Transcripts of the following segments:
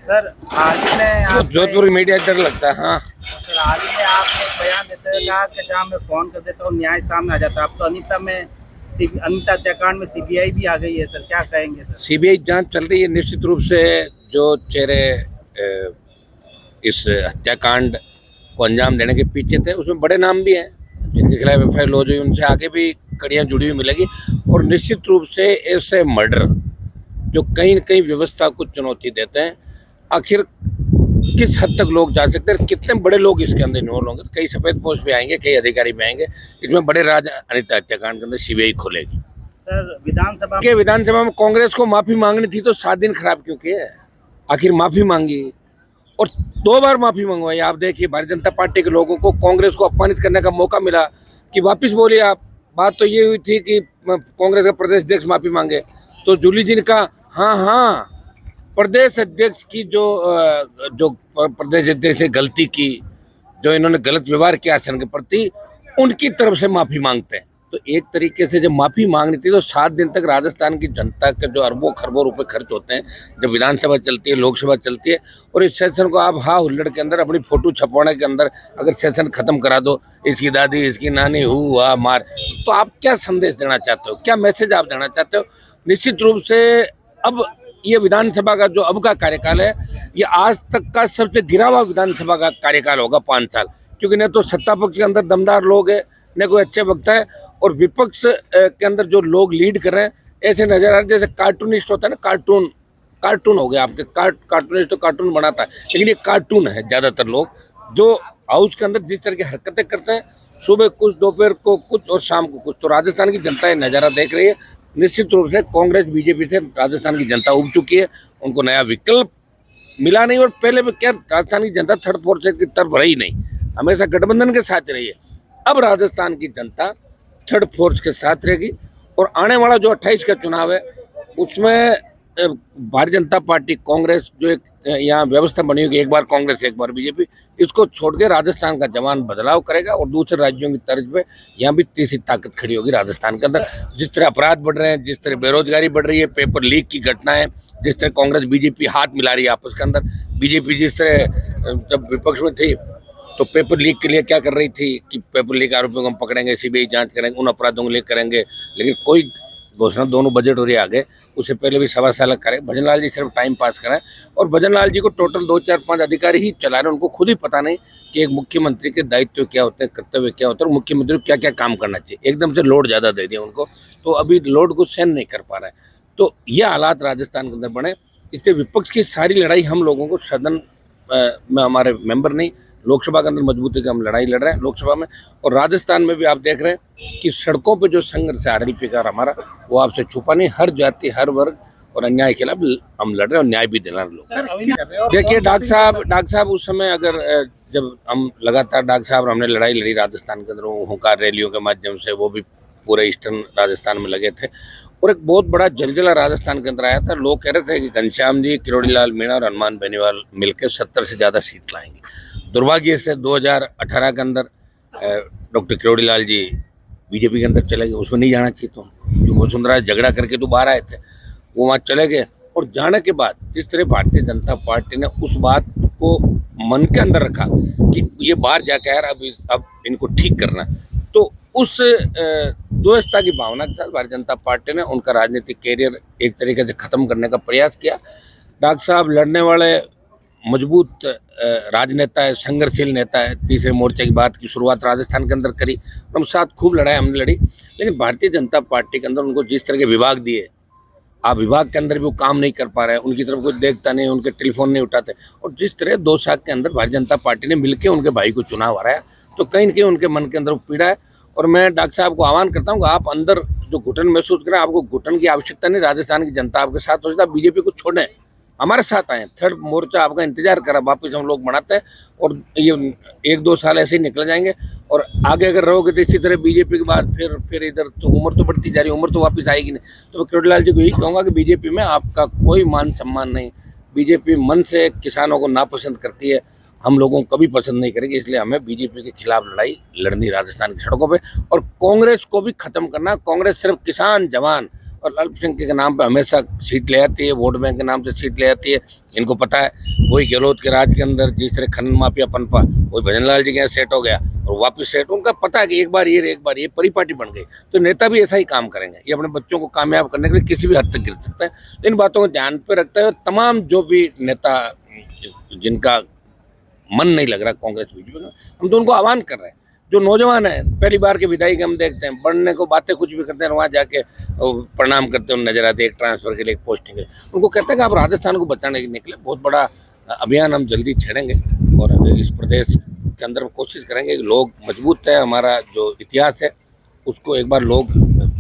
Sir हाल ही में तो Jodhpur media इधर लगता है। हाँ, सर हाल ही में आपने एक बयान देते हुए कहा कि जहाँ मैं फोन कर देता हूँ न्याय सामने आ जाता है। अब तो अनिता हत्याकांड में सीबीआई भी आ गई है सर, क्या कहेंगे सर? सीबीआई जांच चल रही है। निश्चित रूप से जो चेहरे इस हत्याकांड को अंजाम देने के पीछे थे उसमें बड़े नाम भी हैं जिनके खिलाफ एफआईआर लॉन्च हुई, उनसे आगे भी कड़ियाँ जुड़ी हुई मिलेगी। और निश्चित रूप से ऐसे मर्डर जो कहीं न कहीं व्यवस्था को चुनौती देते हैं, आखिर किस हद तक लोग जा सकते हैं, कितने बड़े लोग इसके अंदर इन्वॉल्व होंगे। कई सफेद पोस्ट भी आएंगे, कई अधिकारी भी आएंगे। इसमें बड़े राज अनिता हत्याकांड के अंदर सीबीआई खोलेगी। सर विधानसभा विधानसभा में कांग्रेस को माफी मांगनी थी तो 7 दिन खराब क्यों किए? आखिर माफी मांगी और 2 बार माफी मंगवाई। आप देखिए, भारतीय जनता पार्टी के लोगों को कांग्रेस को अपमानित करने का मौका मिला कि वापस बोलिए आप। बात तो ये हुई थी कि कांग्रेस का प्रदेश अध्यक्ष माफी मांगे, तो जूली जी ने कहा हाँ, प्रदेश अध्यक्ष की जो प्रदेश अध्यक्ष ने गलती की, जो इन्होंने गलत व्यवहार किया आसन के प्रति, उनकी तरफ से माफी मांगते हैं। तो एक तरीके से जब माफी मांगनी थी तो 7 दिन तक राजस्थान की जनता के जो अरबों खरबों रुपए खर्च होते हैं, जब विधानसभा चलती है, लोकसभा चलती है, और इस सेशन को आप हाँ हुल्लड़ के अंदर अपनी फोटो छपवाने के अंदर अगर सेशन खत्म करा दो, इसकी दादी इसकी नानी हुआ मार, तो आप क्या संदेश देना चाहते हो, क्या मैसेज आप देना चाहते हो? निश्चित रूप से अब ये विधानसभा का जो अब का कार्यकाल है, ये आज तक का सबसे गिरा हुआ विधानसभा का कार्यकाल होगा 5 साल। क्योंकि न तो सत्ता पक्ष के अंदर दमदार लोग है, न कोई अच्छे वक्त है, और विपक्ष के अंदर जो लोग लीड कर रहे हैं ऐसे नजर आ रहे जैसे कार्टूनिस्ट होता है ना, कार्टून हो गया आपके। कार्टूनिस्ट तो कार्टून बनाता है, लेकिन ये कार्टून है ज्यादातर लोग, जो हाउस के अंदर जिस तरह की हरकतें करते हैं, सुबह कुछ, दोपहर को कुछ और शाम को कुछ। तो राजस्थान की जनता ये नज़ारा देख रही है। निश्चित रूप से कांग्रेस बीजेपी से राजस्थान की जनता उब चुकी है, उनको नया विकल्प मिला नहीं। और पहले भी क्या राजस्थान की जनता थर्ड फोर्थ की तरफ रही नहीं, हमेशा गठबंधन के साथ रही है। अब राजस्थान की जनता थर्ड फोर्स के साथ रहेगी। और आने वाला जो 28 का चुनाव है उसमें भारतीय जनता पार्टी कांग्रेस जो एक यहाँ व्यवस्था बनी होगी, एक बार कांग्रेस एक बार बीजेपी, इसको छोड़ के राजस्थान का जवान बदलाव करेगा। और दूसरे राज्यों की तर्ज पे यहाँ भी तीसरी ताकत खड़ी होगी राजस्थान के अंदर। जिस तरह अपराध बढ़ रहे हैं, जिस तरह बेरोजगारी बढ़ रही है, पेपर लीक की घटनाएं, जिस तरह कांग्रेस बीजेपी हाथ मिला रही है आपस के अंदर। बीजेपी जिस तरह जब विपक्ष में थी तो पेपर लीक के लिए क्या कर रही थी कि पेपर लीक आरोपियों को हम पकड़ेंगे, सीबीआई जांच करेंगे, उन अपराधों को लीक करेंगे, लेकिन कोई घोषणा दोनों बजट हो रही है आगे, उससे पहले भी सवा साल करें। भजन लाल जी सिर्फ टाइम पास करें, और भजन लाल जी को टोटल 2 4 5 अधिकारी ही चला रहे हैं। उनको खुद ही पता नहीं कि एक मुख्यमंत्री के दायित्व क्या होते हैं, कर्तव्य क्या होते हैं, और मुख्यमंत्री को क्या क्या काम करना चाहिए। एकदम से लोड ज़्यादा दे दिया उनको, तो अभी लोड को सहन नहीं कर पा रहे हैं। तो ये हालात राजस्थान के अंदर बने। इसलिए विपक्ष की सारी लड़ाई हम लोगों को सदन में हमारे मेंबर नहीं, लोकसभा के अंदर मजबूती की हम लड़ाई लड़ रहे हैं लोकसभा में। और राजस्थान में भी आप देख रहे हैं कि सड़कों पे जो संघर्ष है आरएलपी का हमारा, वो आपसे छुपा नहीं। हर जाति, हर वर्ग और अन्याय के खिलाफ हम लड़ रहे हैं और न्याय भी दिला रहे लोग। देखिए डॉक्टर साहब उस समय अगर जब हम लगातार डॉक्टर साहब हमने लड़ाई लड़ी राजस्थान के अंदर हुंकार रैलियों के माध्यम से, वो भी पूरे ईस्टर्न राजस्थान में लगे थे, और एक बहुत बड़ा जलजला राजस्थान के अंदर आया था। लोग कह रहे थे कि घनश्याम जी, किरोड़ी लाल मीणा और हनुमान बेनीवाल मिलकर 70 से ज़्यादा सीट लाएंगे। दुर्भाग्य से 2018 के अंदर डॉक्टर किरोड़ी लाल जी बीजेपी के अंदर चले गए। उसमें नहीं जाना चाहिए, तो जो वसुंधरा झगड़ा करके तो बाहर आए थे, वो वहाँ चले गए। और जाने के बाद जिस तरह भारतीय जनता पार्टी ने उस बात को मन के अंदर रखा कि ये बाहर जाकर यार अब इनको ठीक करना, तो उस द्वेषता की भावना के साथ भारतीय जनता पार्टी ने उनका राजनीतिक कैरियर एक तरीके से खत्म करने का प्रयास किया। डॉक्टर साहब लड़ने वाले मजबूत राजनेता है, संघर्षशील नेता है। तीसरे मोर्चे की बात की शुरुआत राजस्थान के अंदर करी, हम साथ खूब लड़ाई हमने लड़ी। लेकिन भारतीय जनता पार्टी के अंदर उनको जिस तरह के विभाग दिए, आप विभाग के अंदर भी वो काम नहीं कर पा रहे हैं, उनकी तरफ कोई देखता नहीं, उनके टेलीफोन नहीं उठाते। और जिस तरह 2 साल के अंदर भारतीय जनता पार्टी ने मिलकर उनके भाई को चुनाव हराया, तो कहीं न कहीं उनके मन के अंदर वो पीड़ा है। और मैं डॉक्टर साहब को आह्वान करता हूँ कि आप अंदर जो घुटन महसूस करें, आपको घुटन की आवश्यकता नहीं। राजस्थान की जनता आपके साथ हो, बीजेपी को छोड़ें, हमारे साथ आए। थर्ड मोर्चा आपका इंतजार करा, वापस हम लोग बनाते हैं। और ये 1-2 साल ऐसे ही निकल जाएंगे। और आगे अगर रहोगे तो इसी तरह बीजेपी के बाद फिर इधर तो उम्र तो बढ़ती जा रही है, उम्र तो वापस आएगी नहीं। तो मैं किरोड़ी लाल जी को यही कहूँगा कि बीजेपी में आपका कोई मान सम्मान नहीं। बीजेपी मन से किसानों को नापसंद करती है, हम लोगों को कभी पसंद नहीं करेंगे। इसलिए हमें बीजेपी के खिलाफ लड़ाई लड़नी राजस्थान की सड़कों पे, और कांग्रेस को भी खत्म करना। कांग्रेस सिर्फ किसान, जवान और अल्पसंख्यक के नाम पे हमेशा सीट ले आती है, वोट बैंक के नाम से सीट ले आती है। इनको पता है वही गहलोत के राज के अंदर जिस तरह खनन माफिया पनपा, वही भजन लाल जी के यहाँ सेट हो गया और वापस सेट। उनका पता है कि एक बार ये परिपाटी बन गई तो नेता भी ऐसा ही काम करेंगे। ये अपने बच्चों को कामयाब करने के लिए किसी भी हद तक गिर सकते हैं। इन बातों को ध्यान पे रखते हुए तमाम जो भी नेता जिनका मन नहीं लग रहा कांग्रेस बीजेपी का, हम तो उनको आह्वान कर रहे हैं। जो नौजवान है पहली बार के विधायक हम देखते हैं, बढ़ने को बातें कुछ भी करते हैं, वहाँ जाके प्रणाम करते हैं नजर आते हैं, एक ट्रांसफर के लिए, एक पोस्टिंग के लिए। उनको कहते हैं कि आप राजस्थान को बचाने के निकले। बहुत बड़ा अभियान हम जल्दी छेड़ेंगे और इस प्रदेश के अंदर कोशिश करेंगे कि लोग मजबूत है, हमारा जो इतिहास है उसको एक बार लोग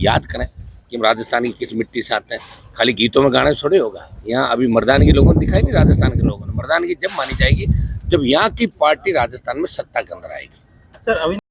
याद करें कि हम राजस्थान की किस मिट्टी से आते हैं। खाली गीतों में गाने थोड़े होगा। यहाँ अभी मर्दानगी लोगों ने दिखाई नहीं, राजस्थान के लोगों ने। मर्दानगी जब मानी जाएगी जब यहाँ की पार्टी राजस्थान में सत्ता के अंदर आएगी। सर अभी